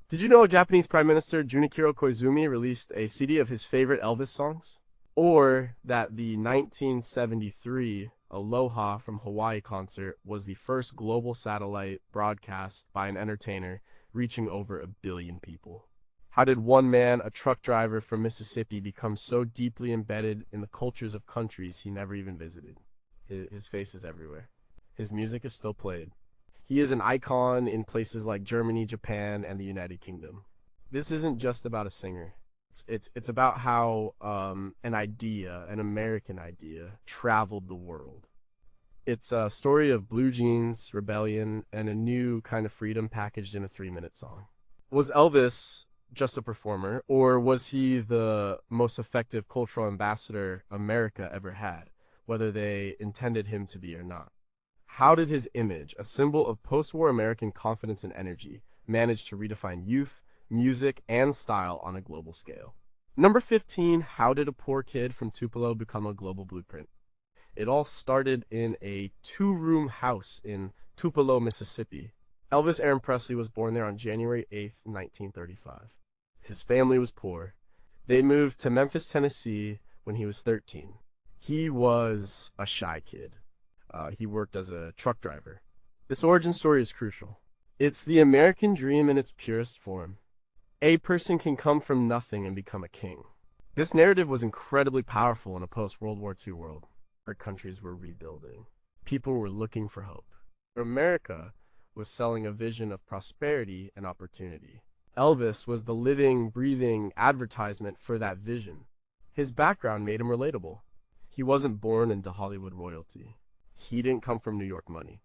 Did you know Japanese Prime Minister Junichiro Koizumi released a CD of his favorite Elvis songs? Or that the 1973 Aloha from Hawaii concert was the first global satellite broadcast by an entertainer reaching over 1 billion people? How did one man, a truck driver from Mississippi, become so deeply embedded in the cultures of countries he never even visited? His face is everywhere. His music is still played. He is an icon in places like Germany, Japan, and the United Kingdom. This isn't just about a singer. It's about how an idea, an American idea, traveled the world. It's a story of blue jeans, rebellion, and a new kind of freedom packaged in a 3-minute song. Was Elvis just a performer, or was he the most effective cultural ambassador America ever had, whether they intended him to be or not? How did his image, a symbol of post-war American confidence and energy, manage to redefine youth, music, and style on a global scale? Number 15, how did a poor kid from Tupelo become a global blueprint? It all started in a two-room house in Tupelo, Mississippi. Elvis Aaron Presley was born there on January 8th, 1935. His family was poor. They moved to Memphis, Tennessee when he was 13. He was a shy kid. He worked as a truck driver. This origin story is crucial. It's the American dream in its purest form. A person can come from nothing and become a king. This narrative was incredibly powerful in a post-World War II world, where countries were rebuilding. People were looking for hope. America was selling a vision of prosperity and opportunity. Elvis was the living, breathing advertisement for that vision. His background made him relatable. He wasn't born into Hollywood royalty. He didn't come from New York money.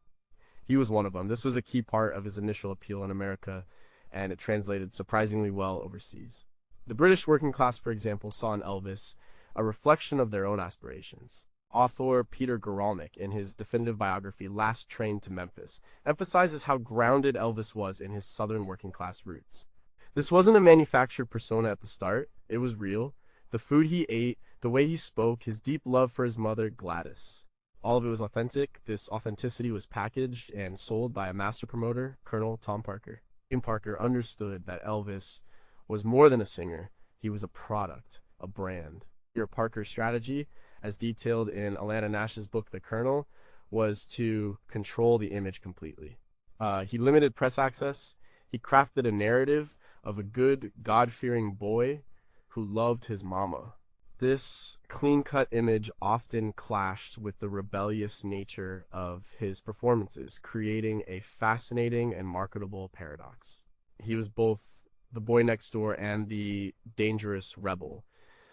He was one of them. This was a key part of his initial appeal in America, and it translated surprisingly well overseas. The British working class, for example, saw in Elvis a reflection of their own aspirations. Author Peter Guralnick, in his definitive biography, Last Train to Memphis, emphasizes how grounded Elvis was in his southern working class roots. This wasn't a manufactured persona at the start. It was real. The food he ate, the way he spoke, his deep love for his mother, Gladys. All of it was authentic. This authenticity was packaged and sold by a master promoter, Colonel Tom Parker. Tom Parker understood that Elvis was more than a singer. He was a product, a brand. Your Parker's strategy, as detailed in Alana Nash's book, The Colonel, was to control the image completely. He limited press access. He crafted a narrative of a good, God-fearing boy who loved his mama. This clean-cut image often clashed with the rebellious nature of his performances, creating a fascinating and marketable paradox. He was both the boy next door and the dangerous rebel.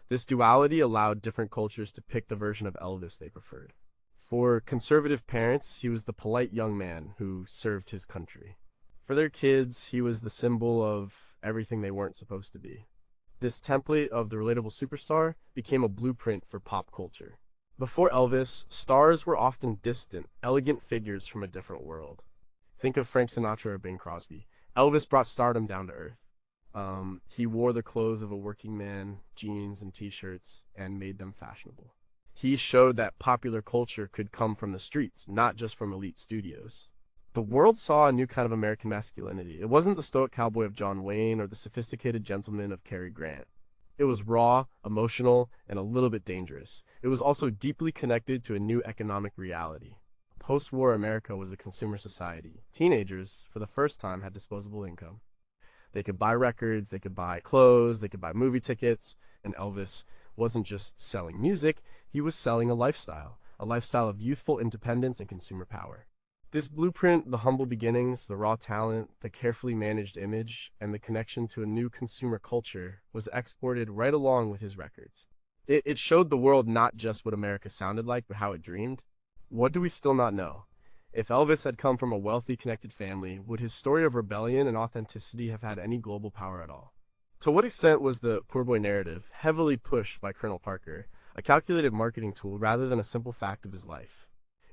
This duality allowed different cultures to pick the version of Elvis they preferred. For conservative parents, he was the polite young man who served his country. For their kids, he was the symbol of everything they weren't supposed to be. This template of the relatable superstar became a blueprint for pop culture. Before Elvis, stars were often distant, elegant figures from a different world. Think of Frank Sinatra or Bing Crosby. Elvis brought stardom down to earth. He wore the clothes of a working man, jeans and t-shirts, and made them fashionable. He showed that popular culture could come from the streets, not just from elite studios. The world saw a new kind of American masculinity. It wasn't the stoic cowboy of John Wayne or the sophisticated gentleman of Cary Grant. It was raw, emotional, and a little bit dangerous. It was also deeply connected to a new economic reality. Post-war America was a consumer society. Teenagers, for the first time, had disposable income. They could buy records, they could buy clothes, they could buy movie tickets, and Elvis wasn't just selling music, he was selling a lifestyle of youthful independence and consumer power. This blueprint, the humble beginnings, the raw talent, the carefully managed image, and the connection to a new consumer culture was exported right along with his records. It showed the world not just what America sounded like, but how it dreamed. What do we still not know? If Elvis had come from a wealthy, connected family, would his story of rebellion and authenticity have had any global power at all? To what extent was the poor boy narrative heavily pushed by Colonel Parker, a calculated marketing tool rather than a simple fact of his life?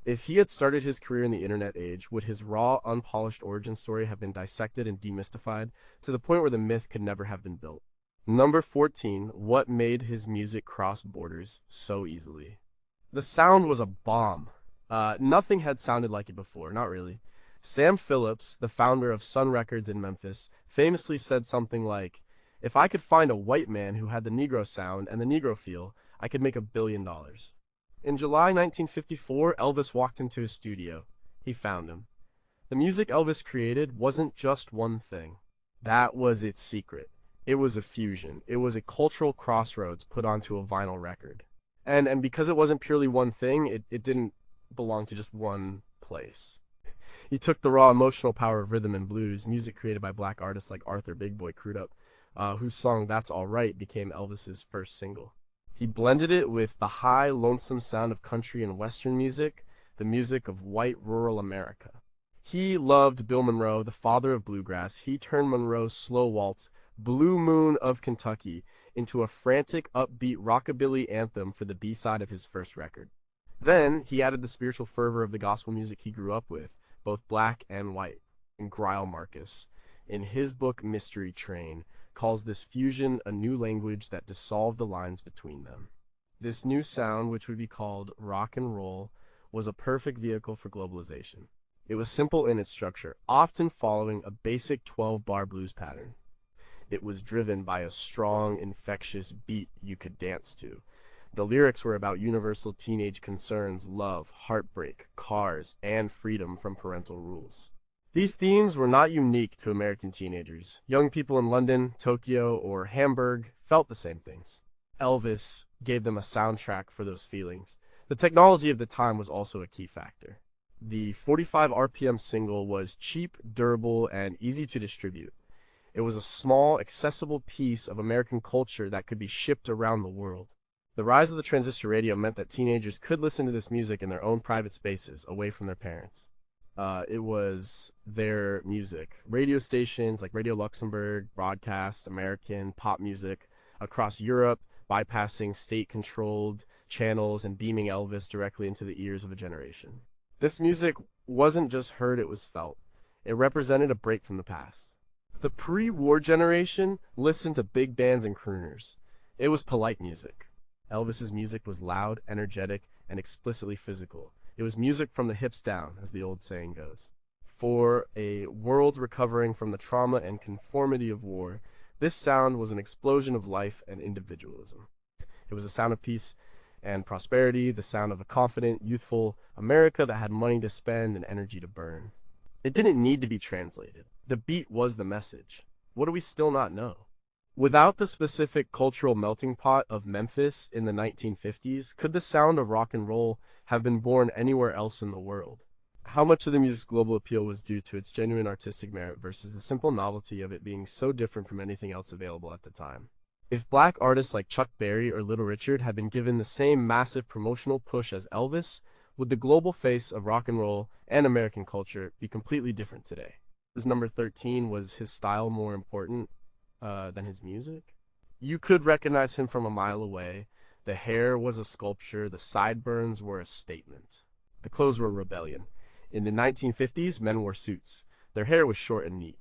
If he had started his career in the internet age, would his raw, unpolished origin story have been dissected and demystified to the point where the myth could never have been built? Number 14, what made his music cross borders so easily? The sound was a bomb. Nothing had sounded like it before, not really. Sam Phillips, the founder of Sun Records in Memphis, famously said something like, "If I could find a white man who had the Negro sound and the Negro feel, I could make $1 billion." In July 1954, Elvis walked into his studio. He found him. The music Elvis created wasn't just one thing. That was its secret. It was a fusion. It was a cultural crossroads put onto a vinyl record. And because it wasn't purely one thing, it didn't belong to just one place. He took the raw emotional power of rhythm and blues, music created by black artists like Arthur Big Boy Crudup, whose song That's All Right became Elvis's first single. He blended it with the high, lonesome sound of country and western music, the music of white rural America. He loved Bill Monroe, the father of bluegrass. He turned Monroe's slow waltz, Blue Moon of Kentucky, into a frantic, upbeat rockabilly anthem for the B-side of his first record. Then, he added the spiritual fervor of the gospel music he grew up with, both black and white. And Greil Marcus, in his book Mystery Train, calls this fusion a new language that dissolved the lines between them. This new sound, which would be called rock and roll, was a perfect vehicle for globalization. It was simple in its structure, often following a basic 12-bar blues pattern. It was driven by a strong, infectious beat you could dance to. The lyrics were about universal teenage concerns, love, heartbreak, cars, and freedom from parental rules. These themes were not unique to American teenagers. Young people in London, Tokyo, or Hamburg felt the same things. Elvis gave them a soundtrack for those feelings. The technology of the time was also a key factor. The 45 RPM single was cheap, durable, and easy to distribute. It was a small, accessible piece of American culture that could be shipped around the world. The rise of the transistor radio meant that teenagers could listen to this music in their own private spaces, away from their parents. It was their music. Radio stations like Radio Luxembourg broadcast American pop music across Europe, bypassing state-controlled channels and beaming Elvis directly into the ears of a generation. This music wasn't just heard, it was felt. It represented a break from the past. The pre-war generation listened to big bands and crooners. It was polite music. Elvis's music was loud, energetic, and explicitly physical. It was music from the hips down, as the old saying goes. For a world recovering from the trauma and conformity of war, this sound was an explosion of life and individualism. It was a sound of peace and prosperity, the sound of a confident, youthful America that had money to spend and energy to burn. It didn't need to be translated. The beat was the message. What do we still not know? Without the specific cultural melting pot of Memphis in the 1950s, could the sound of rock and roll have been born anywhere else in the world? How much of the music's global appeal was due to its genuine artistic merit versus the simple novelty of it being so different from anything else available at the time? If black artists like Chuck Berry or Little Richard had been given the same massive promotional push as Elvis, would the global face of rock and roll and American culture be completely different today? His number 13 was his style more important than his music? You could recognize him from a mile away. The hair was a sculpture, the sideburns were a statement. The clothes were a rebellion. In the 1950s, men wore suits. Their hair was short and neat.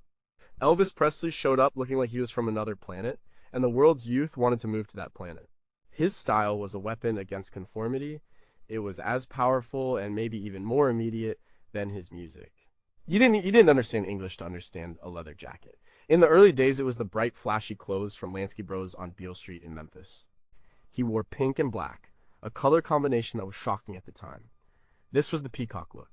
Elvis Presley showed up looking like he was from another planet, and the world's youth wanted to move to that planet. His style was a weapon against conformity. It was as powerful and maybe even more immediate than his music. You didn't understand English to understand a leather jacket. In the early days, it was the bright, flashy clothes from Lansky Bros on Beale Street in Memphis. He wore pink and black, a color combination that was shocking at the time. This was the peacock look.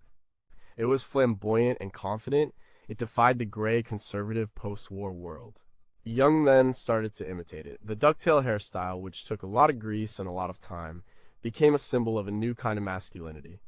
It was flamboyant and confident. It defied the gray, conservative post-war world. Young men started to imitate it. The ducktail hairstyle, which took a lot of grease and a lot of time, became a symbol of a new kind of masculinity.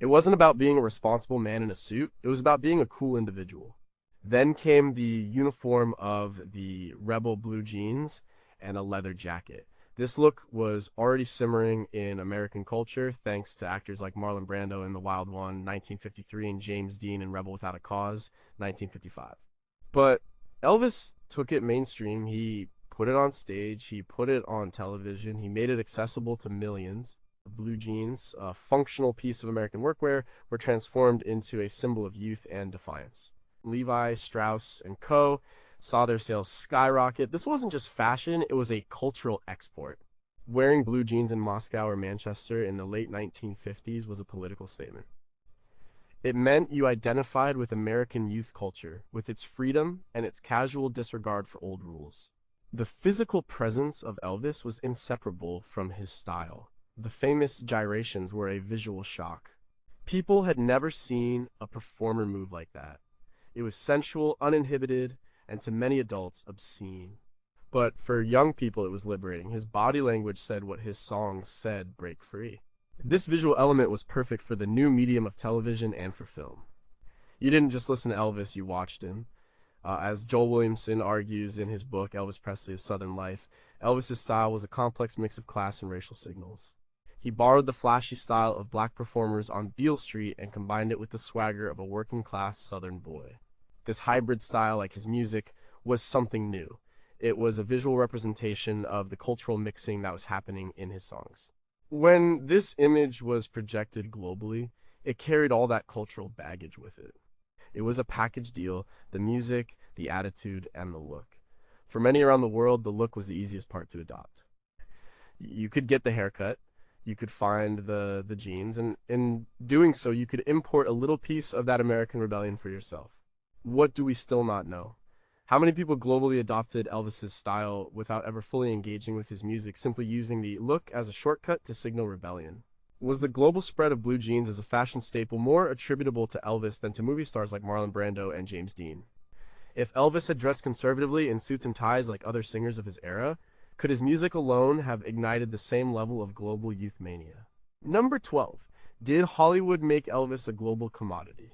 It wasn't about being a responsible man in a suit. It was about being a cool individual. Then came the uniform of the rebel blue jeans and a leather jacket. This look was already simmering in American culture thanks to actors like Marlon Brando in The Wild One, 1953, and James Dean in Rebel Without a Cause, 1955. But Elvis took it mainstream. He put it on stage. He put it on television. He made it accessible to millions. Blue jeans, a functional piece of American workwear, were transformed into a symbol of youth and defiance. Levi, Strauss, and Co. saw their sales skyrocket. This wasn't just fashion, it was a cultural export. Wearing blue jeans in Moscow or Manchester in the late 1950s was a political statement. It meant you identified with American youth culture, with its freedom and its casual disregard for old rules. The physical presence of Elvis was inseparable from his style. The famous gyrations were a visual shock. People had never seen a performer move like that. It was sensual, uninhibited, and to many adults, obscene. But for young people, it was liberating. His body language said what his songs said: break free. This visual element was perfect for the new medium of television and for film. You didn't just listen to Elvis, you watched him. As Joel Williamson argues in his book, Elvis Presley's Southern Life, Elvis's style was a complex mix of class and racial signals. He borrowed the flashy style of black performers on Beale Street and combined it with the swagger of a working-class Southern boy. This hybrid style, like his music, was something new. It was a visual representation of the cultural mixing that was happening in his songs. When this image was projected globally, it carried all that cultural baggage with it. It was a package deal: the music, the attitude, and the look. For many around the world, the look was the easiest part to adopt. You could get the haircut, you could find the jeans, and in doing so, you could import a little piece of that American rebellion for yourself. What do we still not know? How many people globally adopted Elvis's style without ever fully engaging with his music, simply using the look as a shortcut to signal rebellion? Was the global spread of blue jeans as a fashion staple more attributable to Elvis than to movie stars like Marlon Brando and James Dean? If Elvis had dressed conservatively in suits and ties like other singers of his era, could his music alone have ignited the same level of global youth mania? Number 12. Did Hollywood make Elvis a global commodity?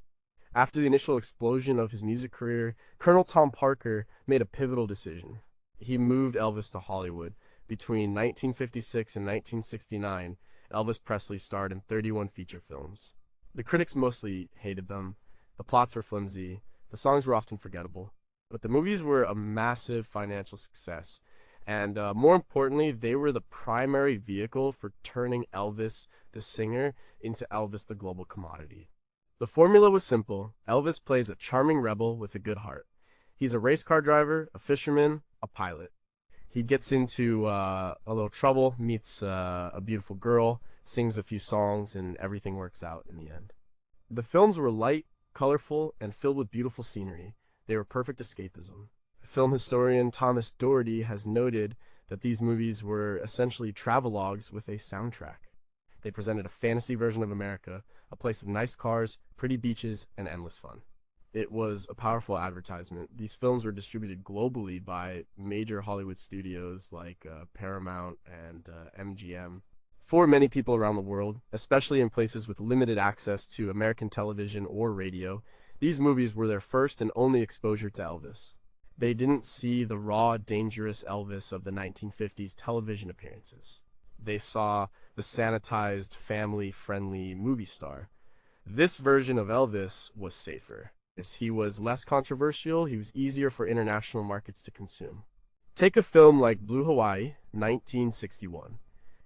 After the initial explosion of his music career, Colonel Tom Parker made a pivotal decision. He moved Elvis to Hollywood. Between 1956 and 1969, Elvis Presley starred in 31 feature films. The critics mostly hated them. The plots were flimsy. The songs were often forgettable. But the movies were a massive financial success. And more importantly, they were the primary vehicle for turning Elvis, the singer, into Elvis, the global commodity. The formula was simple. Elvis plays a charming rebel with a good heart. He's a race car driver, a fisherman, a pilot. He gets into a little trouble, meets a beautiful girl, sings a few songs, and everything works out in the end. The films were light, colorful, and filled with beautiful scenery. They were perfect escapism. Film historian Thomas Doherty has noted that these movies were essentially travelogues with a soundtrack. They presented a fantasy version of America, a place of nice cars, pretty beaches, and endless fun. It was a powerful advertisement. These films were distributed globally by major Hollywood studios like Paramount and MGM. For many people around the world, especially in places with limited access to American television or radio, these movies were their first and only exposure to Elvis. They didn't see the raw, dangerous Elvis of the 1950s television appearances. They saw the sanitized, family-friendly movie star. This version of Elvis was safer. He was less controversial, he was easier for international markets to consume. Take a film like Blue Hawaii, 1961.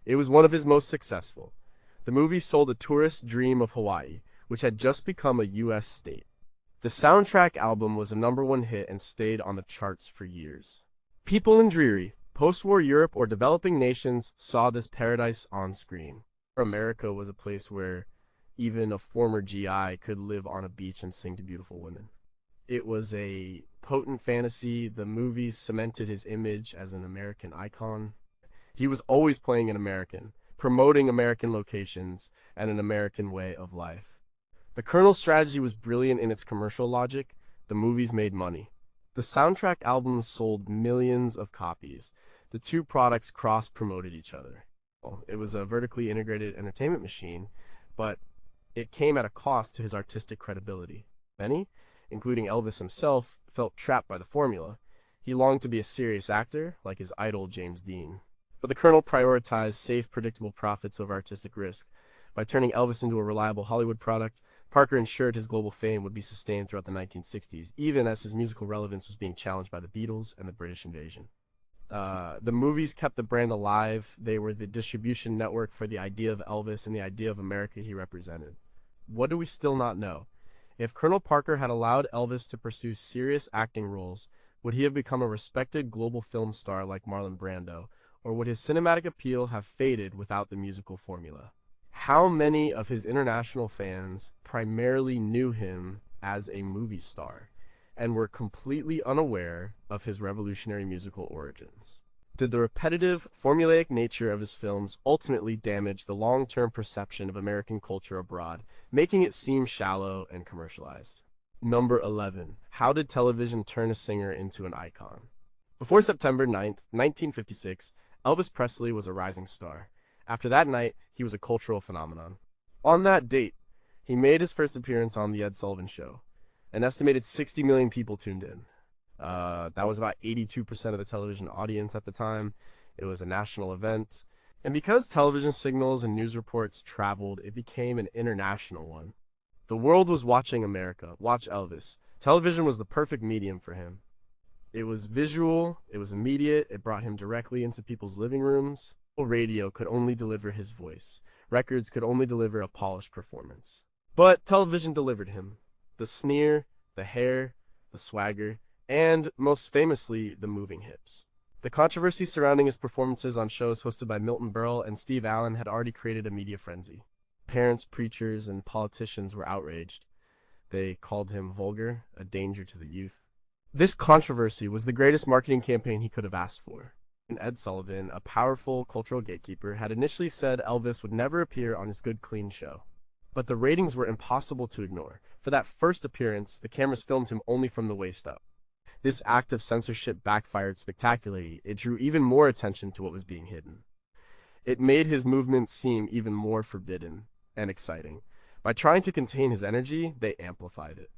It was one of his most successful. The movie sold a tourist's dream of Hawaii, which had just become a U.S. state. The soundtrack album was a #1 hit and stayed on the charts for years. People in dreary, post-war Europe or developing nations saw this paradise on screen. America was a place where even a former GI could live on a beach and sing to beautiful women. It was a potent fantasy. The movies cemented his image as an American icon. He was always playing an American, promoting American locations and an American way of life. The Colonel's strategy was brilliant in its commercial logic. The movies made money. The soundtrack albums sold millions of copies. The two products cross-promoted each other. It was a vertically integrated entertainment machine, but it came at a cost to his artistic credibility. Many, including Elvis himself, felt trapped by the formula. He longed to be a serious actor, like his idol James Dean. But the Colonel prioritized safe, predictable profits over artistic risk. By turning Elvis into a reliable Hollywood product, Parker ensured his global fame would be sustained throughout the 1960s, even as his musical relevance was being challenged by the Beatles and the British invasion. The movies kept the brand alive. They were the distribution network for the idea of Elvis and the idea of America he represented. What do we still not know? If Colonel Parker had allowed Elvis to pursue serious acting roles, would he have become a respected global film star like Marlon Brando, or would his cinematic appeal have faded without the musical formula? How many of his international fans primarily knew him as a movie star and were completely unaware of his revolutionary musical origins? Did the repetitive, formulaic nature of his films ultimately damage the long-term perception of American culture abroad, making it seem shallow and commercialized? Number 11. How did television turn a singer into an icon? Before September 9th, 1956, Elvis Presley was a rising star. After that night, he was a cultural phenomenon. On that date, he made his first appearance on The Ed Sullivan Show. An estimated 60 million people tuned in. That was about 82% of the television audience at the time. It was a national event. And because television signals and news reports traveled, it became an international one. The world was watching America, watch Elvis. Television was the perfect medium for him. It was visual, it was immediate, it brought him directly into people's living rooms. Radio could only deliver his voice. Records could only deliver a polished performance. But television delivered him. The sneer, the hair, the swagger, and, most famously, the moving hips. The controversy surrounding his performances on shows hosted by Milton Berle and Steve Allen had already created a media frenzy. Parents, preachers, and politicians were outraged. They called him vulgar, a danger to the youth. This controversy was the greatest marketing campaign he could have asked for. And Ed Sullivan, a powerful cultural gatekeeper, had initially said Elvis would never appear on his Good Clean show. But the ratings were impossible to ignore. For that first appearance, the cameras filmed him only from the waist up. This act of censorship backfired spectacularly. It drew even more attention to what was being hidden. It made his movement seem even more forbidden and exciting. By trying to contain his energy, they amplified it.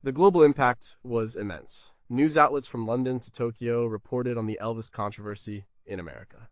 The global impact was immense. News outlets from London to Tokyo reported on the Elvis controversy in America.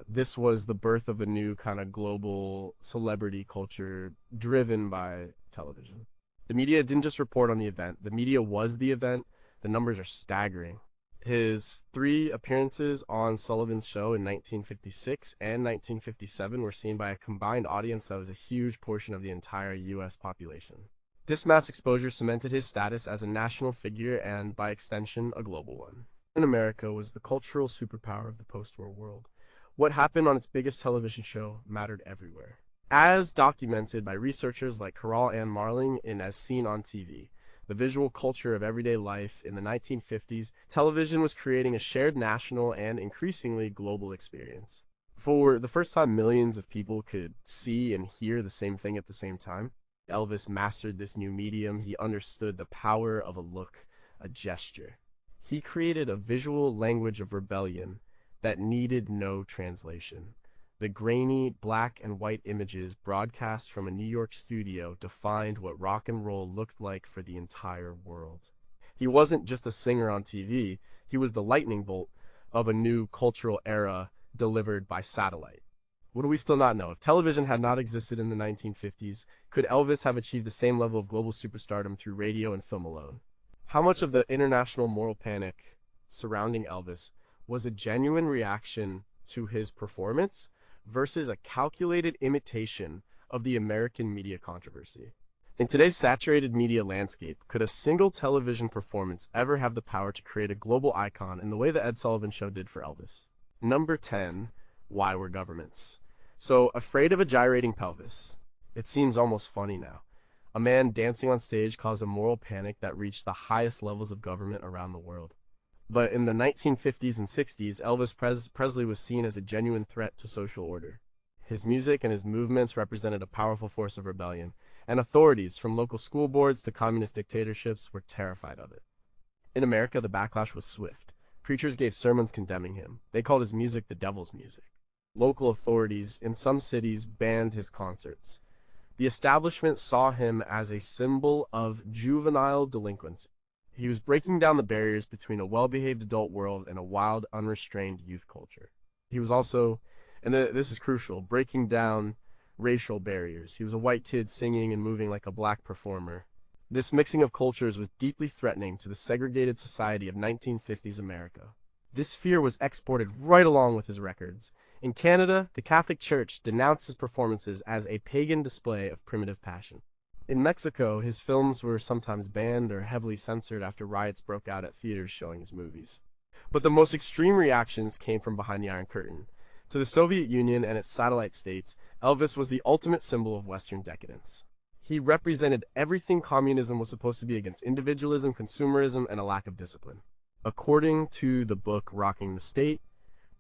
This was the birth of a new kind of global celebrity culture driven by television. The media didn't just report on the event. The media was the event. The numbers are staggering. His 3 appearances on Sullivan's show in 1956 and 1957 were seen by a combined audience that was a huge portion of the entire U.S. population. This mass exposure cemented his status as a national figure and, by extension, a global one. In America was the cultural superpower of the post-war world. What happened on its biggest television show mattered everywhere. As documented by researchers like Carol Ann Marling in As Seen on TV, the visual culture of everyday life in the 1950s, television was creating a shared national and increasingly global experience. For the first time, millions of people could see and hear the same thing at the same time. Elvis mastered this new medium. He understood the power of a look, a gesture. He created a visual language of rebellion that needed no translation. The grainy black and white images broadcast from a New York studio defined what rock and roll looked like for the entire world. He wasn't just a singer on TV, he was the lightning bolt of a new cultural era delivered by satellite. What do we still not know? If television had not existed in the 1950s, could Elvis have achieved the same level of global superstardom through radio and film alone? How much of the international moral panic surrounding Elvis was a genuine reaction to his performance versus a calculated imitation of the American media controversy? In today's saturated media landscape, could a single television performance ever have the power to create a global icon in the way the Ed Sullivan Show did for Elvis? Number 10. Why were governments so afraid of a gyrating pelvis? It seems almost funny now. A man dancing on stage caused a moral panic that reached the highest levels of government around the world. But in the 1950s and 60s, Elvis Presley was seen as a genuine threat to social order. His music and his movements represented a powerful force of rebellion, and authorities, from local school boards to communist dictatorships, were terrified of it. In America, the backlash was swift. Preachers gave sermons condemning him. They called his music the devil's music. Local authorities in some cities banned his concerts. The establishment saw him as a symbol of juvenile delinquency. He was breaking down the barriers between a well-behaved adult world and a wild, unrestrained youth culture. He was also, and this is crucial, breaking down racial barriers. He was a white kid singing and moving like a black performer. This mixing of cultures was deeply threatening to the segregated society of 1950s America. This fear was exported right along with his records. In Canada, the Catholic Church denounced his performances as a pagan display of primitive passion. In Mexico, his films were sometimes banned or heavily censored after riots broke out at theaters showing his movies. But the most extreme reactions came from behind the Iron Curtain. To the Soviet Union and its satellite states, Elvis was the ultimate symbol of Western decadence. He represented everything communism was supposed to be against: individualism, consumerism, and a lack of discipline. According to the book Rocking the State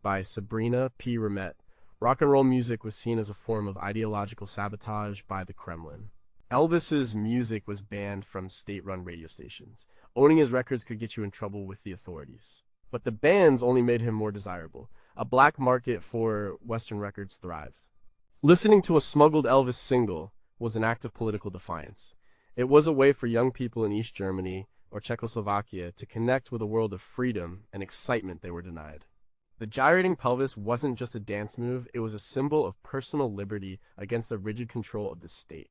by Sabrina P. Ramet, rock and roll music was seen as a form of ideological sabotage by the Kremlin. Elvis's music was banned from state-run radio stations. Owning his records could get you in trouble with the authorities. But the bans only made him more desirable. A black market for Western records thrived. Listening to a smuggled Elvis single was an act of political defiance. It was a way for young people in East Germany or Czechoslovakia to connect with a world of freedom and excitement they were denied. The gyrating pelvis wasn't just a dance move, it was a symbol of personal liberty against the rigid control of the state.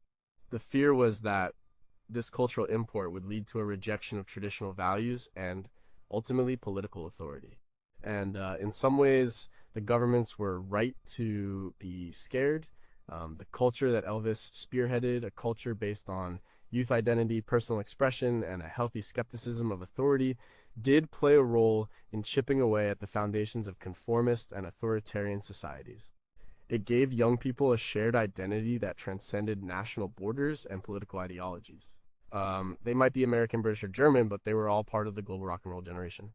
The fear was that this cultural import would lead to a rejection of traditional values and ultimately political authority. And in some ways, the governments were right to be scared. The culture that Elvis spearheaded, a culture based on youth identity, personal expression, and a healthy skepticism of authority, did play a role in chipping away at the foundations of conformist and authoritarian societies. It gave young people a shared identity that transcended national borders and political ideologies. They might be American, British, or German, but they were all part of the global rock and roll generation.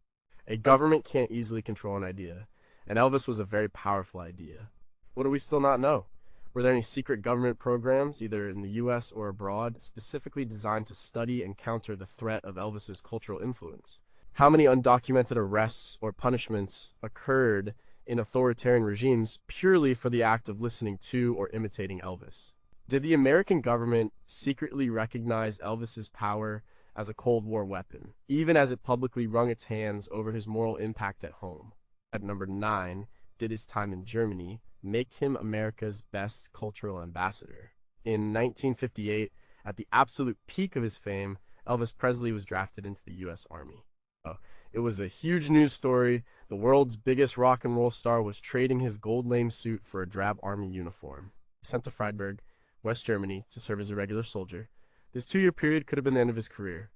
A government can't easily control an idea, and Elvis was a very powerful idea. What do we still not know? Were there any secret government programs, either in the US or abroad, specifically designed to study and counter the threat of Elvis's cultural influence? How many undocumented arrests or punishments occurred in authoritarian regimes purely for the act of listening to or imitating Elvis? Did the American government secretly recognize Elvis's power as a Cold War weapon, even as it publicly wrung its hands over his moral impact at home? At number 9, did his time in Germany make him America's best cultural ambassador? In 1958, at the absolute peak of his fame, Elvis Presley was drafted into the U.S. Army. It was a huge news story. The world's biggest rock and roll star was trading his gold lame suit for a drab army uniform. Sent to Freiburg, West Germany, to serve as a regular soldier. This 2-year period could have been the end of his career.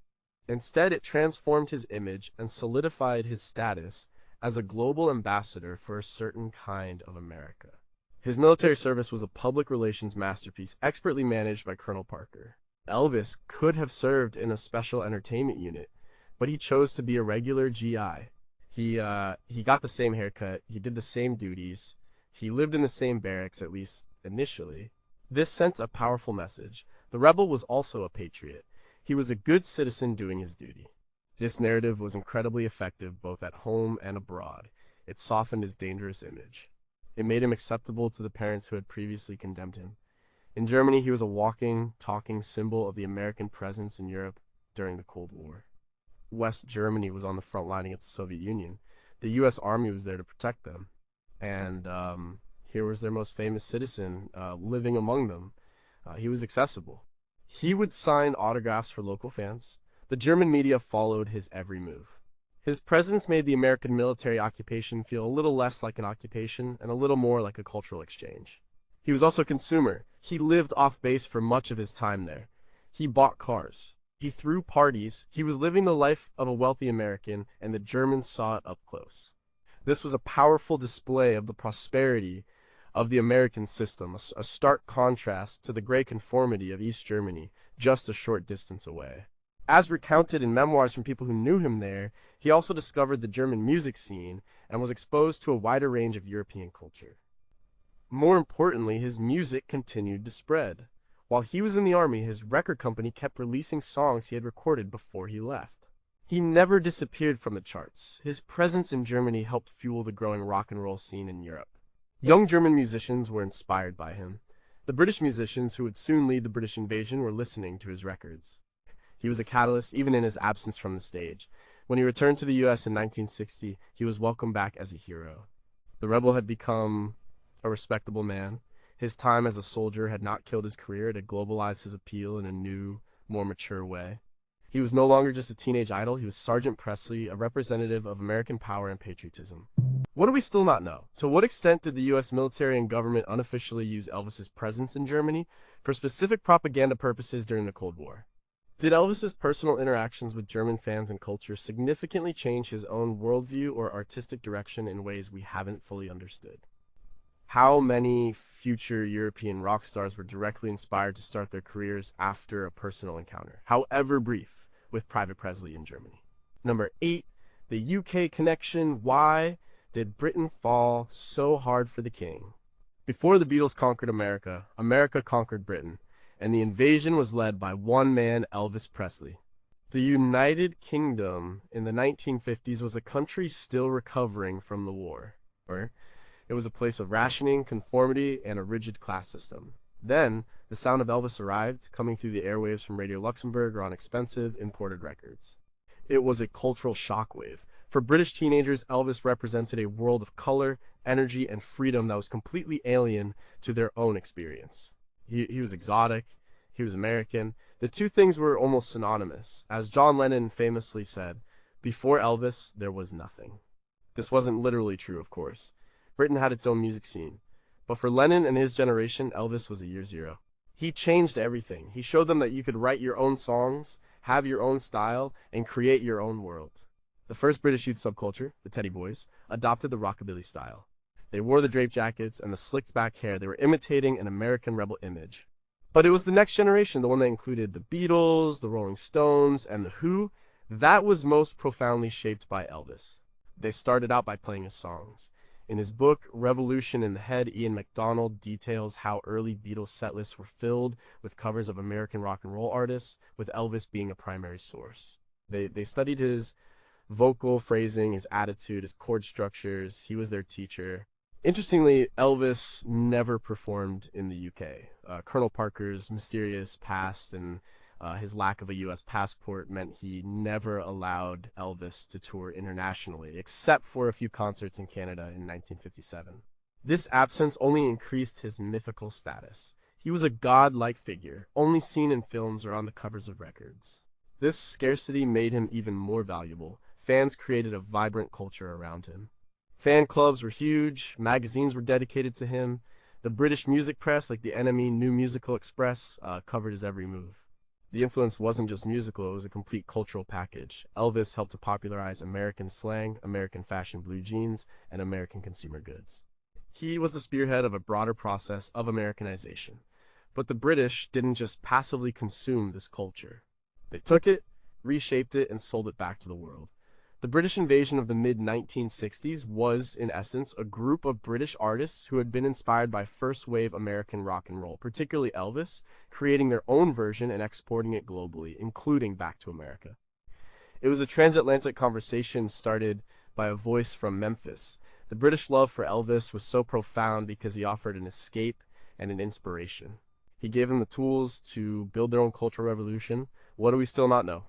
Instead, it transformed his image and solidified his status as a global ambassador for a certain kind of America. His military service was a public relations masterpiece expertly managed by Colonel Parker. Elvis could have served in a special entertainment unit, but he chose to be a regular GI. He got the same haircut, he did the same duties, he lived in the same barracks, at least initially. This sent a powerful message. The rebel was also a patriot. He was a good citizen doing his duty. This narrative was incredibly effective both at home and abroad. It softened his dangerous image. It made him acceptable to the parents who had previously condemned him. In Germany, he was a walking, talking symbol of the American presence in Europe during the Cold War. West Germany was on the front line against the Soviet Union. The U.S. Army was there to protect them. And here was their most famous citizen living among them. He was accessible. He would sign autographs for local fans. The German media followed his every move. His presence made the American military occupation feel a little less like an occupation and a little more like a cultural exchange. He was also a consumer. He lived off base for much of his time there. He bought cars. He threw parties. He was living the life of a wealthy American, and the Germans saw it up close. This was a powerful display of the prosperity of the American system, a stark contrast to the gray conformity of East Germany, just a short distance away. As recounted in memoirs from people who knew him there, he also discovered the German music scene and was exposed to a wider range of European culture. More importantly, his music continued to spread. While he was in the army, his record company kept releasing songs he had recorded before he left. He never disappeared from the charts. His presence in Germany helped fuel the growing rock and roll scene in Europe. Young German musicians were inspired by him. The British musicians who would soon lead the British invasion were listening to his records. He was a catalyst even in his absence from the stage. When he returned to the U.S. in 1960, he was welcomed back as a hero. The rebel had become a respectable man. His time as a soldier had not killed his career. It had globalized his appeal in a new, more mature way. He was no longer just a teenage idol. He was Sergeant Presley, a representative of American power and patriotism. What do we still not know? To what extent did the U.S. military and government unofficially use Elvis's presence in Germany for specific propaganda purposes during the Cold War? Did Elvis's personal interactions with German fans and culture significantly change his own worldview or artistic direction in ways we haven't fully understood? How many future European rock stars were directly inspired to start their careers after a personal encounter, however brief, with Private Presley in Germany? Number 8, the UK connection. Why did Britain fall so hard for the king? Before the Beatles conquered America, America conquered Britain, and the invasion was led by one man, Elvis Presley. The United Kingdom in the 1950s was a country still recovering from the war. It was a place of rationing, conformity, and a rigid class system. Then, the sound of Elvis arrived, coming through the airwaves from Radio Luxembourg or on expensive, imported records. It was a cultural shockwave. For British teenagers, Elvis represented a world of color, energy, and freedom that was completely alien to their own experience. He was exotic, he was American. The two things were almost synonymous. As John Lennon famously said, before Elvis, there was nothing. This wasn't literally true, of course. Britain had its own music scene. But for Lennon and his generation, Elvis was a year zero. He changed everything. He showed them that you could write your own songs, have your own style, and create your own world. The first British youth subculture, the Teddy Boys, adopted the rockabilly style. They wore the draped jackets and the slicked back hair. They were imitating an American rebel image. But it was the next generation, the one that included the Beatles, the Rolling Stones, and the Who, that was most profoundly shaped by Elvis. They started out by playing his songs. In his book, Revolution in the Head, Ian MacDonald details how early Beatles setlists were filled with covers of American rock and roll artists, with Elvis being a primary source. They studied his vocal phrasing, his attitude, his chord structures. He was their teacher. Interestingly, Elvis never performed in the UK. Colonel Parker's mysterious past and his lack of a U.S. passport meant he never allowed Elvis to tour internationally, except for a few concerts in Canada in 1957. This absence only increased his mythical status. He was a god-like figure, only seen in films or on the covers of records. This scarcity made him even more valuable. Fans created a vibrant culture around him. Fan clubs were huge, magazines were dedicated to him. The British music press, like the Enemy New Musical Express, covered his every move. The influence wasn't just musical, it was a complete cultural package. Elvis helped to popularize American slang, American fashion blue jeans, and American consumer goods. He was the spearhead of a broader process of Americanization. But the British didn't just passively consume this culture. They took it, reshaped it, and sold it back to the world. The British invasion of the mid-1960s was, in essence, a group of British artists who had been inspired by first-wave American rock and roll, particularly Elvis, creating their own version and exporting it globally, including back to America. It was a transatlantic conversation started by a voice from Memphis. The British love for Elvis was so profound because he offered an escape and an inspiration. He gave them the tools to build their own cultural revolution. What do we still not know?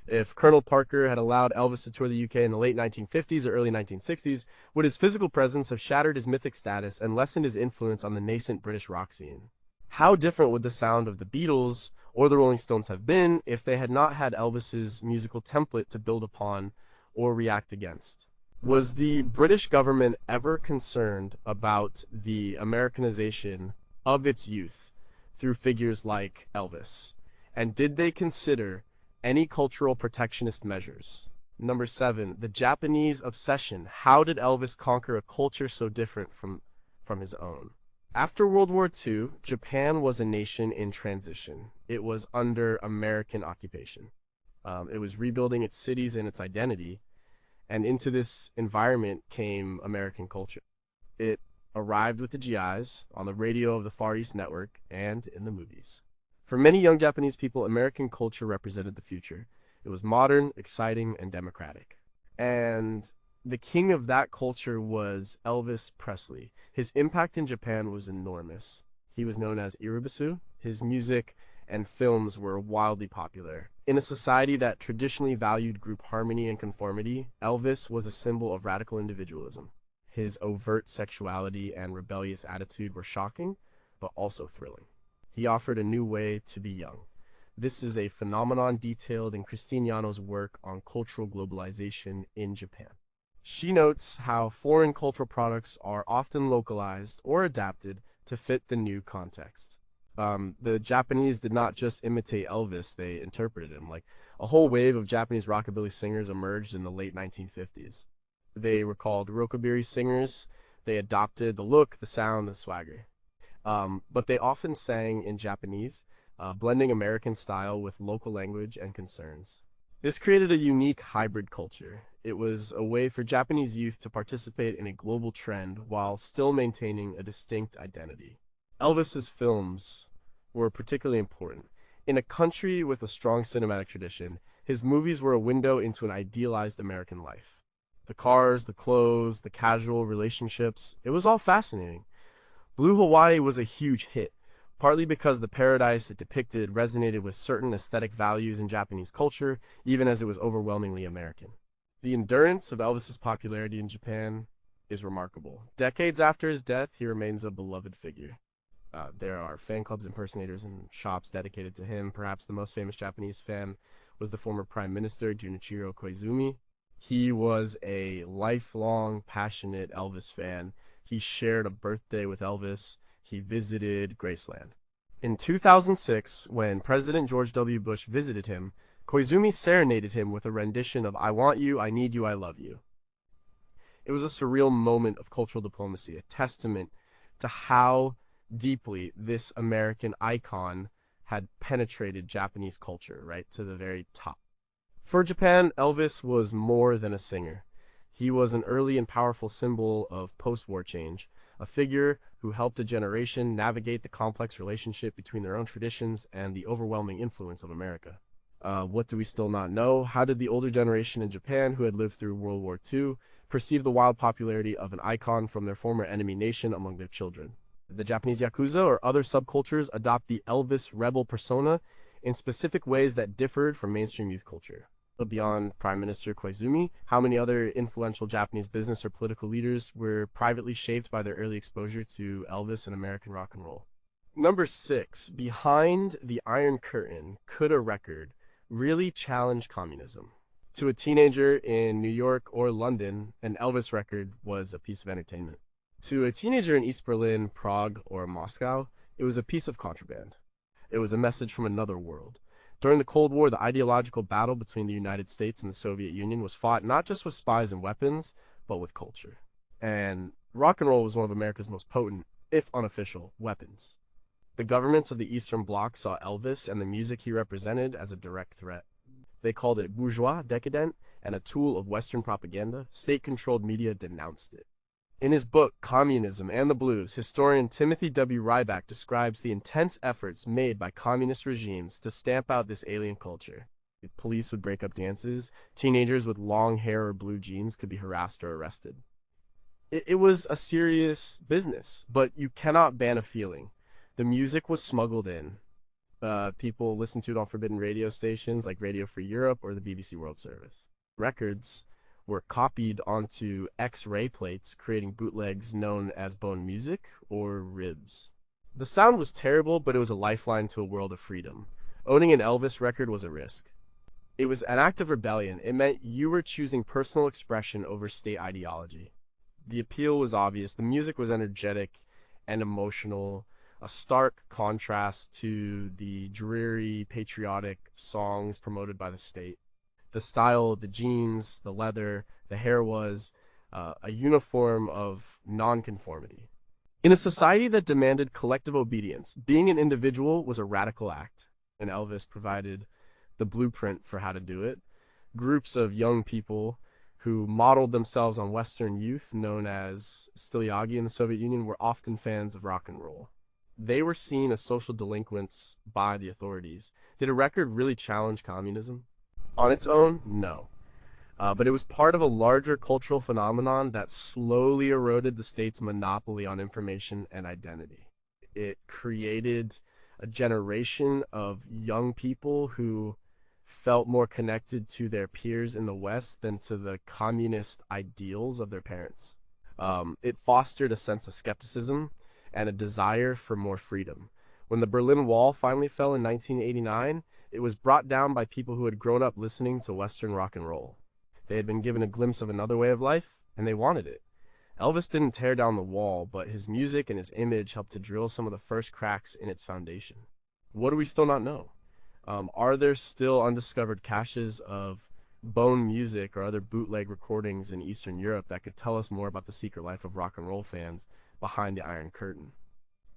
If Colonel Parker had allowed Elvis to tour the UK in the late 1950s or early 1960s, would his physical presence have shattered his mythic status and lessened his influence on the nascent British rock scene? How different would the sound of the Beatles or the Rolling Stones have been if they had not had Elvis's musical template to build upon or react against? Was the British government ever concerned about the Americanization of its youth through figures like Elvis? And did they consider any cultural protectionist measures? Number 7, the Japanese obsession. How did Elvis conquer a culture so different from his own? After World War II, Japan was a nation in transition. It was under American occupation. It was rebuilding its cities and its identity, and into this environment came American culture. It arrived with the GIs, on the radio of the Far East Network, and in the movies. For many young Japanese people, American culture represented the future. It was modern, exciting, and democratic. And the king of that culture was Elvis Presley. His impact in Japan was enormous. He was known as Iribusu. His music and films were wildly popular. In a society that traditionally valued group harmony and conformity, Elvis was a symbol of radical individualism. His overt sexuality and rebellious attitude were shocking, but also thrilling. He offered a new way to be young. This is a phenomenon detailed in Christine Yano's work on cultural globalization in Japan. She notes how foreign cultural products are often localized or adapted to fit the new context. The Japanese did not just imitate Elvis, they interpreted him. Like, a whole wave of Japanese rockabilly singers emerged in the late 1950s. They were called rockabilly singers. They adopted the look, the sound, the swagger. But they often sang in Japanese, blending American style with local language and concerns. This created a unique hybrid culture. It was a way for Japanese youth to participate in a global trend while still maintaining a distinct identity. Elvis's films were particularly important. In a country with a strong cinematic tradition, his movies were a window into an idealized American life. The cars, the clothes, the casual relationships, it was all fascinating. Blue Hawaii was a huge hit, partly because the paradise it depicted resonated with certain aesthetic values in Japanese culture, even as it was overwhelmingly American. The endurance of Elvis's popularity in Japan is remarkable. Decades after his death, he remains a beloved figure. There are fan clubs, impersonators, and shops dedicated to him. Perhaps the most famous Japanese fan was the former Prime Minister Junichiro Koizumi. He was a lifelong, passionate Elvis fan. He shared a birthday with Elvis. He visited Graceland. In 2006, when President George W. Bush visited him, Koizumi serenaded him with a rendition of I Want You, I Need You, I Love You. It was a surreal moment of cultural diplomacy, a testament to how deeply this American icon had penetrated Japanese culture, right to the very top. For Japan, Elvis was more than a singer. He was an early and powerful symbol of post-war change, a figure who helped a generation navigate the complex relationship between their own traditions and the overwhelming influence of America. What do we still not know? How did the older generation in Japan, who had lived through World War II, perceive the wild popularity of an icon from their former enemy nation among their children? The Japanese Yakuza or other subcultures adopt the Elvis rebel persona in specific ways that differed from mainstream youth culture. Beyond Prime Minister Koizumi, how many other influential Japanese business or political leaders were privately shaped by their early exposure to Elvis and American rock and roll? Number 6, behind the Iron Curtain, could a record really challenge communism? To a teenager in New York or London, an Elvis record was a piece of entertainment. To a teenager in East Berlin, Prague, or Moscow, it was a piece of contraband. It was a message from another world. During the Cold War, the ideological battle between the United States and the Soviet Union was fought not just with spies and weapons, but with culture. And rock and roll was one of America's most potent, if unofficial, weapons. The governments of the Eastern Bloc saw Elvis and the music he represented as a direct threat. They called it bourgeois, decadent, and a tool of Western propaganda. State-controlled media denounced it. In his book, Communism and the Blues, historian Timothy W. Ryback describes the intense efforts made by communist regimes to stamp out this alien culture. Police would break up dances, teenagers with long hair or blue jeans could be harassed or arrested. It was a serious business, but you cannot ban a feeling. The music was smuggled in. People listened to it on forbidden radio stations like Radio Free Europe or the BBC World Service. Records were copied onto X-ray plates, creating bootlegs known as bone music or ribs. The sound was terrible, but it was a lifeline to a world of freedom. Owning an Elvis record was a risk. It was an act of rebellion. It meant you were choosing personal expression over state ideology. The appeal was obvious. The music was energetic and emotional, a stark contrast to the dreary, patriotic songs promoted by the state. The style, the jeans, the leather, the hair was a uniform of nonconformity. In a society that demanded collective obedience, being an individual was a radical act, and Elvis provided the blueprint for how to do it. Groups of young people who modeled themselves on Western youth, known as Styliagi in the Soviet Union, were often fans of rock and roll. They were seen as social delinquents by the authorities. Did a record really challenge communism? On its own, no. But it was part of a larger cultural phenomenon that slowly eroded the state's monopoly on information and identity. It created a generation of young people who felt more connected to their peers in the West than to the communist ideals of their parents. It fostered a sense of skepticism and a desire for more freedom. When the Berlin Wall finally fell in 1989, it was brought down by people who had grown up listening to Western rock and roll. They had been given a glimpse of another way of life, and they wanted it. Elvis didn't tear down the wall, but his music and his image helped to drill some of the first cracks in its foundation. What do we still not know? Are there still undiscovered caches of Bone Music or other bootleg recordings in Eastern Europe that could tell us more about the secret life of rock and roll fans behind the Iron Curtain.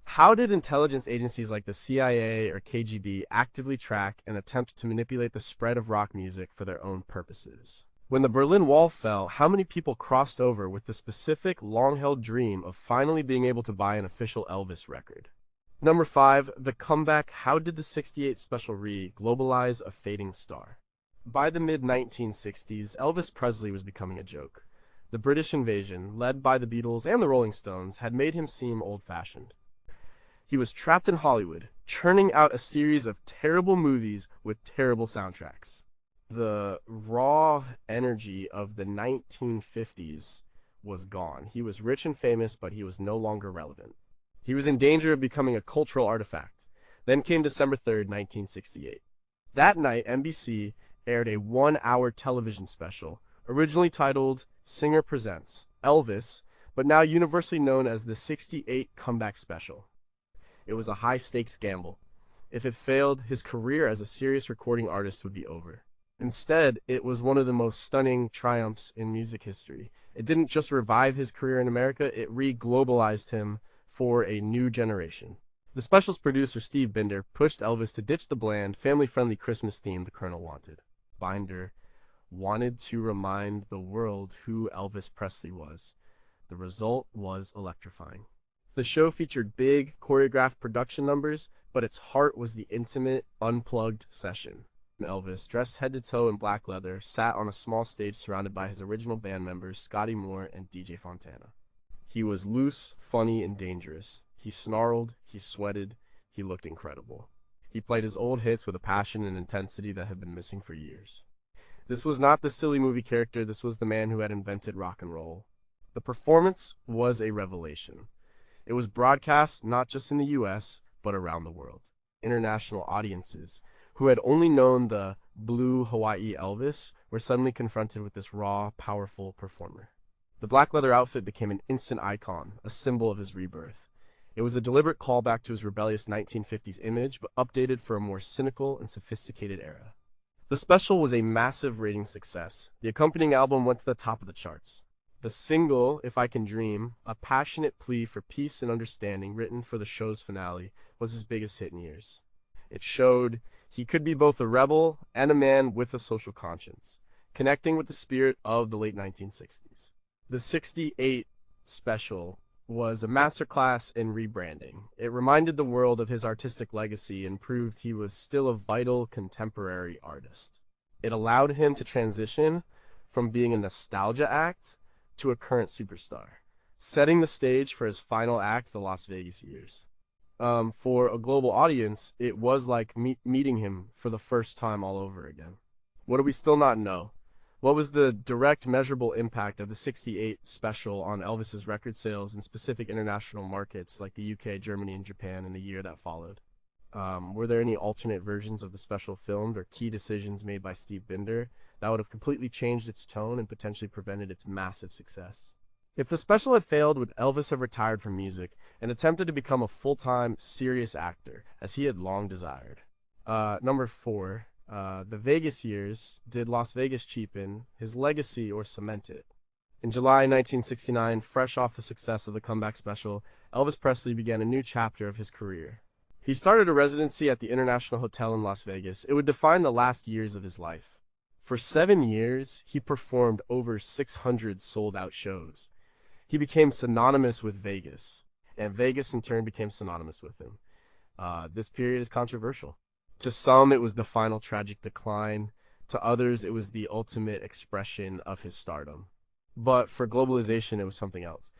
How did intelligence agencies like the CIA or KGB actively track and attempt to manipulate the spread of rock music for their own purposes? When the Berlin Wall fell, how many people crossed over with the specific, long-held dream of finally being able to buy an official Elvis record? Number 5, the comeback. How did the '68 special globalize a fading star? By the mid-1960s, Elvis Presley was becoming a joke. The British invasion, led by the Beatles and the Rolling Stones, had made him seem old-fashioned. He was trapped in Hollywood, churning out a series of terrible movies with terrible soundtracks. The raw energy of the 1950s was gone. He was rich and famous, but he was no longer relevant. He was in danger of becoming a cultural artifact. Then came December 3rd, 1968. That night, NBC aired a 1-hour television special, originally titled Singer Presents Elvis, but now universally known as the '68 Comeback Special. It was a high-stakes gamble. If it failed, his career as a serious recording artist would be over. Instead, it was one of the most stunning triumphs in music history. It didn't just revive his career in America, it re-globalized him for a new generation. The special's producer, Steve Binder, pushed Elvis to ditch the bland, family-friendly Christmas theme the Colonel wanted. Binder wanted to remind the world who Elvis Presley was. The result was electrifying. The show featured big, choreographed production numbers, but its heart was the intimate, unplugged session. Elvis, dressed head to toe in black leather, sat on a small stage surrounded by his original band members, Scotty Moore and DJ Fontana. He was loose, funny, and dangerous. He snarled, he sweated, he looked incredible. He played his old hits with a passion and intensity that had been missing for years. This was not the silly movie character, this was the man who had invented rock and roll. The performance was a revelation. It was broadcast not just in the US, but around the world. International audiences, who had only known the blue Hawaii Elvis, were suddenly confronted with this raw, powerful performer. The black leather outfit became an instant icon, a symbol of his rebirth. It was a deliberate callback to his rebellious 1950s image, but updated for a more cynical and sophisticated era. The special was a massive rating success. The accompanying album went to the top of the charts. The single, If I Can Dream, a passionate plea for peace and understanding written for the show's finale, was his biggest hit in years. It showed he could be both a rebel and a man with a social conscience, connecting with the spirit of the late 1960s. The '68 special was a masterclass in rebranding. It reminded the world of his artistic legacy and proved he was still a vital contemporary artist. It allowed him to transition from being a nostalgia act to a current superstar, setting the stage for his final act, the Las Vegas years. For a global audience, it was like meeting him for the first time all over again. What do we still not know? What was the direct measurable impact of the '68 special on Elvis's record sales in specific international markets like the UK, Germany, and Japan in the year that followed? Were there any alternate versions of the special filmed or key decisions made by Steve Binder that would have completely changed its tone and potentially prevented its massive success? If the special had failed, would Elvis have retired from music and attempted to become a full-time, serious actor, as he had long desired? Number 4. The Vegas years. Did Las Vegas cheapen his legacy or cement it? In July 1969, fresh off the success of the comeback special, Elvis Presley began a new chapter of his career. He started a residency at the International Hotel in Las Vegas. It would define the last years of his life. For 7 years, he performed over 600 sold-out shows. He became synonymous with Vegas, and Vegas in turn became synonymous with him. This period is controversial. To some, it was the final tragic decline. To others, it was the ultimate expression of his stardom. But for Globalization, it was something else.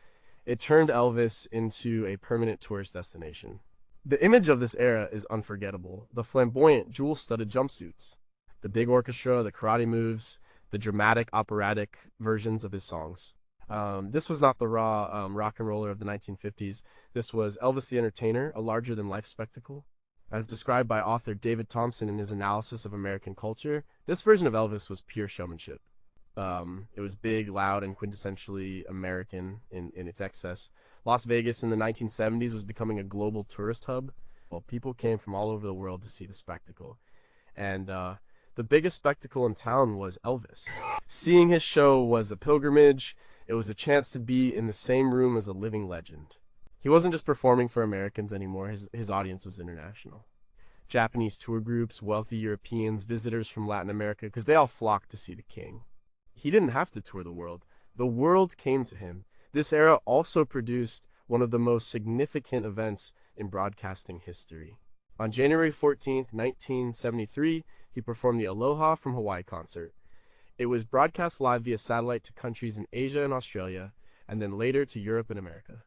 It turned Elvis into a permanent tourist destination. The image of this era is unforgettable. The flamboyant, jewel-studded jumpsuits, the big orchestra, the karate moves, the dramatic, operatic versions of his songs. This was not the raw rock and roller of the 1950s. This was Elvis the Entertainer, a larger-than-life spectacle. As described by author David Thompson in his analysis of American culture, this version of Elvis was pure showmanship. It was big, loud, and quintessentially American in its excess. Las Vegas in the 1970s was becoming a global tourist hub. Well, people came from all over the world to see the spectacle. And The biggest spectacle in town was Elvis. Seeing his show was a pilgrimage. It was a chance to be in the same room as a living legend. He wasn't just performing for Americans anymore, his audience was international. Japanese tour groups, wealthy Europeans, visitors from Latin America, because they all flocked to see the king. He didn't have to tour the world came to him. This era also produced one of the most significant events in broadcasting history. On January 14th, 1973, he performed the Aloha from Hawaii concert. It was broadcast live via satellite to countries in Asia and Australia, and then later to Europe and America.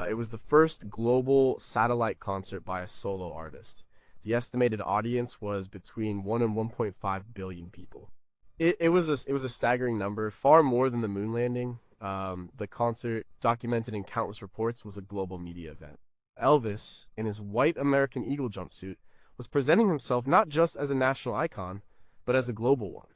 It was the first global satellite concert by a solo artist. The estimated audience was between 1 and 1.5 billion people. It was a staggering number, far more than the moon landing. The concert, documented in countless reports, was a global media event. Elvis, in his white American Eagle jumpsuit, was presenting himself not just as a national icon, but as a global one.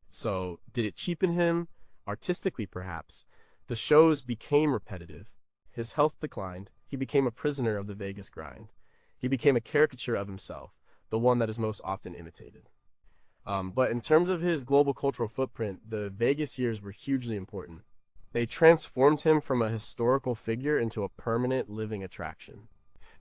So, did it cheapen him? Artistically, perhaps. The shows became repetitive. His health declined. He became a prisoner of the Vegas grind. He became a caricature of himself, the one that is most often imitated. But in terms of his global cultural footprint, the Vegas years were hugely important. They transformed him from a historical figure into a permanent living attraction.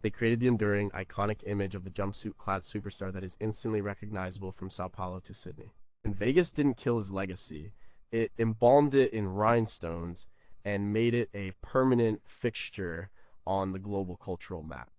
They created the enduring, iconic image of the jumpsuit-clad superstar that is instantly recognizable from Sao Paulo to Sydney. And Vegas didn't kill his legacy. It embalmed it in rhinestones and made it a permanent fixture on the global cultural map.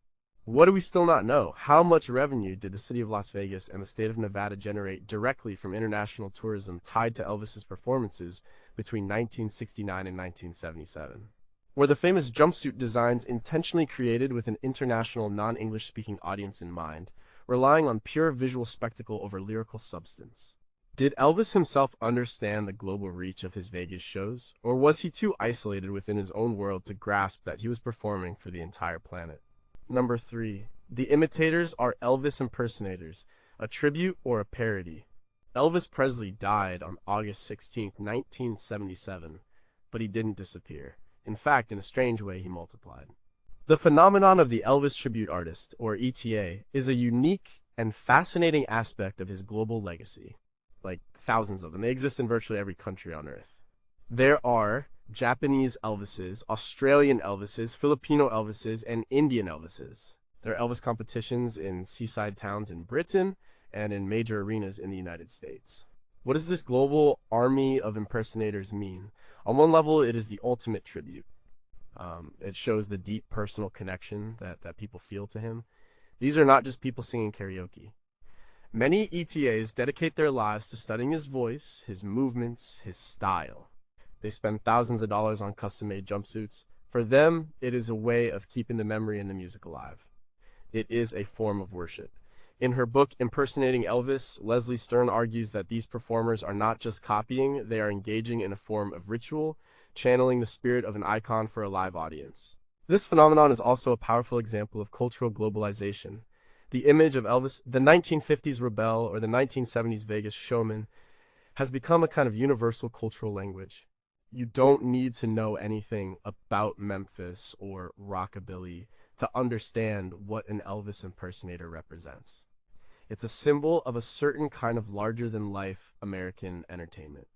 What do we still not know? How much revenue did the city of Las Vegas and the state of Nevada generate directly from international tourism tied to Elvis's performances between 1969 and 1977? Were the famous jumpsuit designs intentionally created with an international non-English speaking audience in mind, relying on pure visual spectacle over lyrical substance? Did Elvis himself understand the global reach of his Vegas shows, or was he too isolated within his own world to grasp that he was performing for the entire planet? Number 3. The imitators are Elvis impersonators, a tribute or a parody. Elvis Presley died on August 16, 1977, but he didn't disappear. In fact, in a strange way, he multiplied. The phenomenon of the Elvis tribute artist, or ETA, is a unique and fascinating aspect of his global legacy. Like thousands of them. They exist in virtually every country on Earth. There are Japanese Elvises, Australian Elvises, Filipino Elvises, and Indian Elvises. There are Elvis competitions in seaside towns in Britain and in major arenas in the United States. What does this global army of impersonators mean? On one level, it is the ultimate tribute. It shows the deep personal connection that people feel to him. These are not just people singing karaoke. Many ETAs dedicate their lives to studying his voice, his movements, his style. They spend thousands of dollars on custom-made jumpsuits. For them, it is a way of keeping the memory and the music alive. It is a form of worship. In her book, Impersonating Elvis, Leslie Stern argues that these performers are not just copying, they are engaging in a form of ritual, channeling the spirit of an icon for a live audience. This phenomenon is also a powerful example of cultural globalization. The image of Elvis, the 1950s rebel or the 1970s Vegas showman, has become a kind of universal cultural language. You don't need to know anything about Memphis or rockabilly to understand what an Elvis impersonator represents. It's a symbol of a certain kind of larger-than-life American entertainment.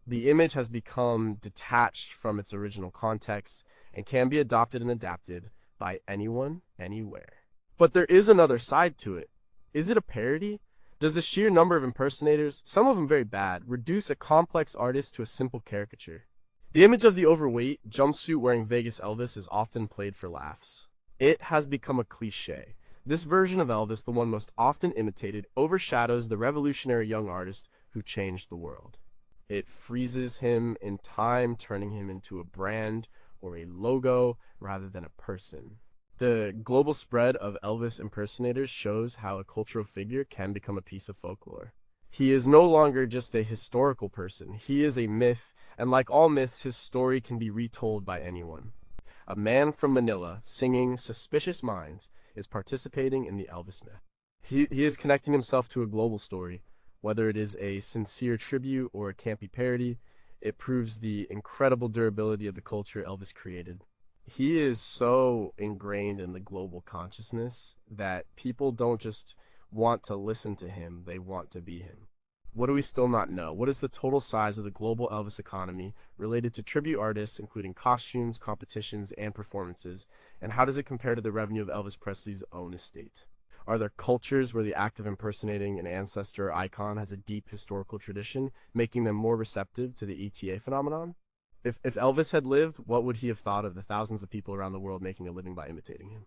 The image has become detached from its original context and can be adopted and adapted by anyone, anywhere. But there is another side to it. Is it a parody? Does the sheer number of impersonators, some of them very bad, reduce a complex artist to a simple caricature? The image of the overweight, jumpsuit-wearing Vegas Elvis is often played for laughs. It has become a cliché. This version of Elvis, the one most often imitated, overshadows the revolutionary young artist who changed the world. It freezes him in time, turning him into a brand or a logo rather than a person. The global spread of Elvis impersonators shows how a cultural figure can become a piece of folklore. He is no longer just a historical person. He is a myth, and like all myths, his story can be retold by anyone. A man from Manila singing Suspicious Minds is participating in the Elvis myth. He is connecting himself to a global story. Whether it is a sincere tribute or a campy parody, it proves the incredible durability of the culture Elvis created. He is so ingrained in the global consciousness that people don't just want to listen to him, they want to be him. What do we still not know? What is the total size of the global Elvis economy related to tribute artists, including costumes, competitions, and performances? And how does it compare to the revenue of Elvis Presley's own estate? Are there cultures where the act of impersonating an ancestor or icon has a deep historical tradition, making them more receptive to the ETA phenomenon? If Elvis had lived, what would he have thought of the thousands of people around the world making a living by imitating him?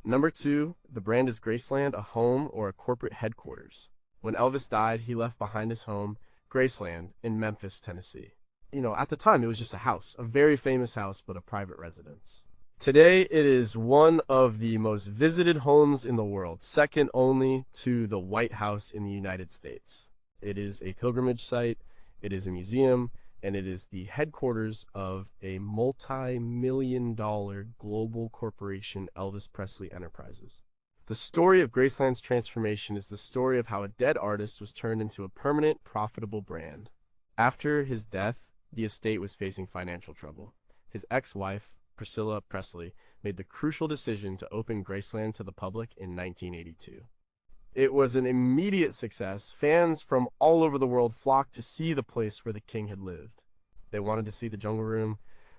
Number two, the brand is Graceland a home or a corporate headquarters? When Elvis died, he left behind his home, Graceland, in Memphis, Tennessee. At the time, it was just a house, a very famous house, but a private residence. Today, it is one of the most visited homes in the world, second only to the White House in the United States. It is a pilgrimage site, it is a museum, and it is the headquarters of a multi-million-dollar global corporation, Elvis Presley Enterprises. The story of Graceland's transformation is the story of how a dead artist was turned into a permanent, profitable brand. After his death, the estate was facing financial trouble. His ex-wife, Priscilla Presley, made the crucial decision to open Graceland to the public in 1982. It was an immediate success. Fans from all over the world flocked to see the place where the king had lived. They wanted to see the Jungle Room.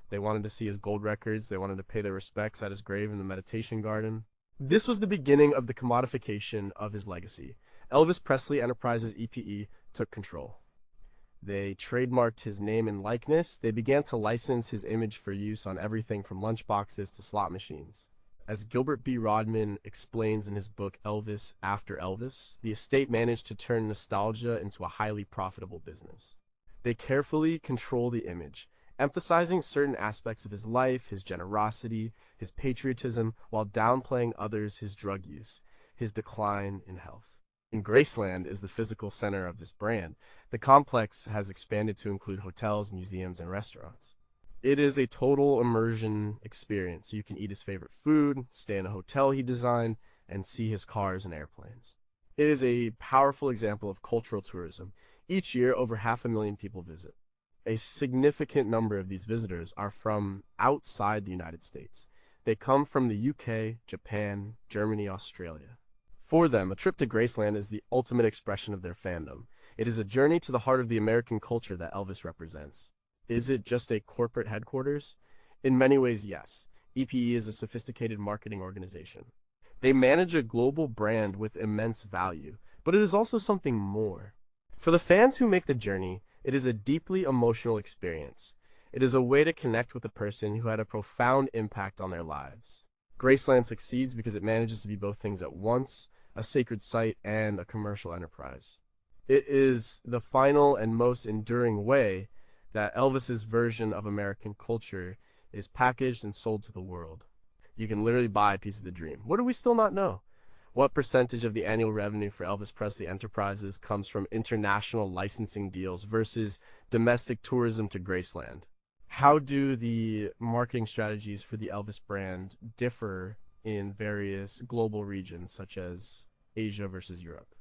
They wanted to see his gold records. They wanted to pay their respects at his grave in the meditation garden. This was the beginning of the commodification of his legacy. Elvis Presley Enterprises EPE took control. They trademarked his name and likeness. They began to license his image for use on everything from lunchboxes to slot machines. As Gilbert B. Rodman explains in his book Elvis After Elvis, the estate managed to turn nostalgia into a highly profitable business. They carefully control the image, emphasizing certain aspects of his life, his generosity, his patriotism, while downplaying others, his drug use, his decline in health. And Graceland is the physical center of this brand. The complex has expanded to include hotels, museums, and restaurants. It is a total immersion experience. You can eat his favorite food, stay in a hotel he designed, and see his cars and airplanes. It is a powerful example of cultural tourism. Each year, over 500,000 people visit. A significant number of these visitors are from outside the United States. They come from the UK, Japan, Germany, Australia. For them, a trip to Graceland is the ultimate expression of their fandom. It is a journey to the heart of the American culture that Elvis represents. Is it just a corporate headquarters? In many ways, yes. EPE is a sophisticated marketing organization. They manage a global brand with immense value, but it is also something more. For the fans who make the journey, it is a deeply emotional experience. It is a way to connect with a person who had a profound impact on their lives. Graceland succeeds because it manages to be both things at once, a sacred site and a commercial enterprise. It is the final and most enduring way that Elvis's version of American culture is packaged and sold to the world. You can literally buy a piece of the dream. What do we still not know? What percentage of the annual revenue for Elvis Presley Enterprises comes from international licensing deals versus domestic tourism to Graceland? How do the marketing strategies for the Elvis brand differ in various global regions, such as Asia versus Europe?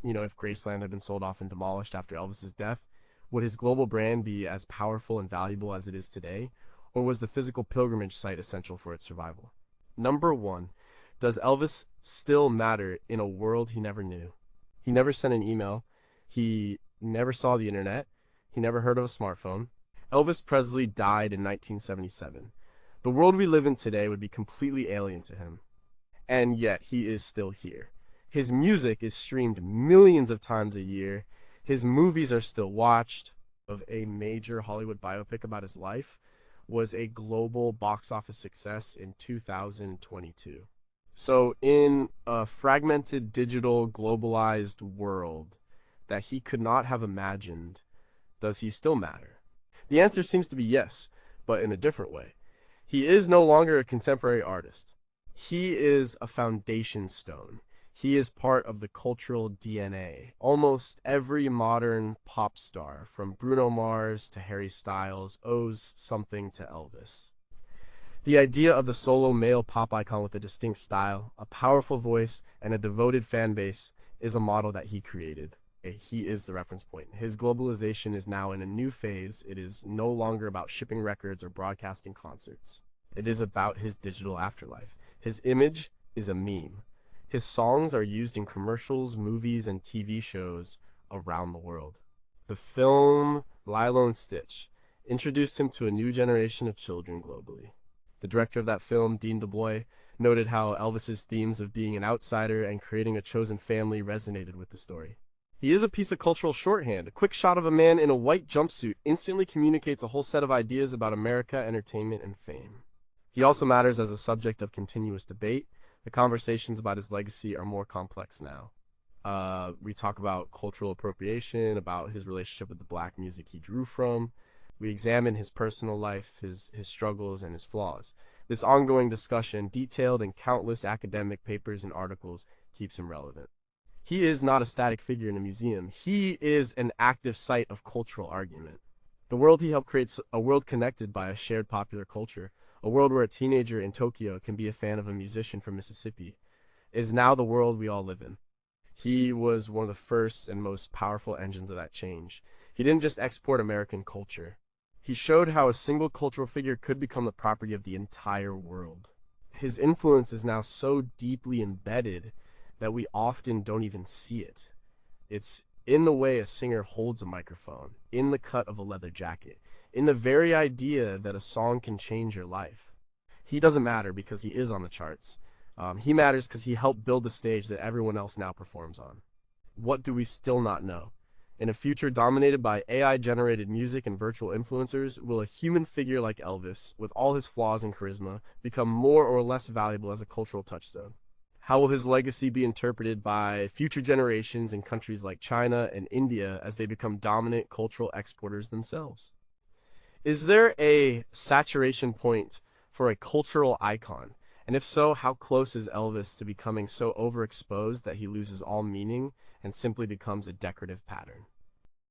If Graceland had been sold off and demolished after Elvis's death, would his global brand be as powerful and valuable as it is today, or was the physical pilgrimage site essential for its survival? Number one, does Elvis still matter in a world he never knew? He never sent an email. He never saw the internet. He never heard of a smartphone. Elvis Presley died in 1977. The world we live in today would be completely alien to him. And yet, he is still here. His music is streamed millions of times a year. His movies are still watched. Of a major Hollywood biopic about his life was a global box office success in 2022. So in a fragmented, digital, globalized world that he could not have imagined, does he still matter? The answer seems to be yes, but in a different way. He is no longer a contemporary artist. He is a foundation stone. He is part of the cultural DNA. Almost every modern pop star, from Bruno Mars to Harry Styles, owes something to Elvis. The idea of the solo male pop icon with a distinct style, a powerful voice, and a devoted fan base is a model that he created. He is the reference point. His globalization is now in a new phase. It is no longer about shipping records or broadcasting concerts. It is about his digital afterlife. His image is a meme. His songs are used in commercials, movies, and TV shows around the world. The film Lilo and Stitch introduced him to a new generation of children globally. The director of that film, Dean DeBlois, noted how Elvis's themes of being an outsider and creating a chosen family resonated with the story. He is a piece of cultural shorthand. A quick shot of a man in a white jumpsuit instantly communicates a whole set of ideas about America, entertainment, and fame. He also matters as a subject of continuous debate. The conversations about his legacy are more complex now. We talk about cultural appropriation, about his relationship with the black music he drew from. We examine his personal life, his struggles, and his flaws. This ongoing discussion, detailed in countless academic papers and articles, keeps him relevant. He is not a static figure in a museum. He is an active site of cultural argument. The world he helped create is a world connected by a shared popular culture, a world where a teenager in Tokyo can be a fan of a musician from Mississippi, is now the world we all live in. He was one of the first and most powerful engines of that change. He didn't just export American culture. He showed how a single cultural figure could become the property of the entire world. His influence is now so deeply embedded that we often don't even see it. It's in the way a singer holds a microphone, in the cut of a leather jacket, in the very idea that a song can change your life. He doesn't matter because he is on the charts. He matters because he helped build the stage that everyone else now performs on. What do we still not know? In a future dominated by AI-generated music and virtual influencers, will a human figure like Elvis, with all his flaws and charisma, become more or less valuable as a cultural touchstone? How will his legacy be interpreted by future generations in countries like China and India as they become dominant cultural exporters themselves? Is there a saturation point for a cultural icon? And if so, how close is Elvis to becoming so overexposed that he loses all meaning and simply becomes a decorative pattern?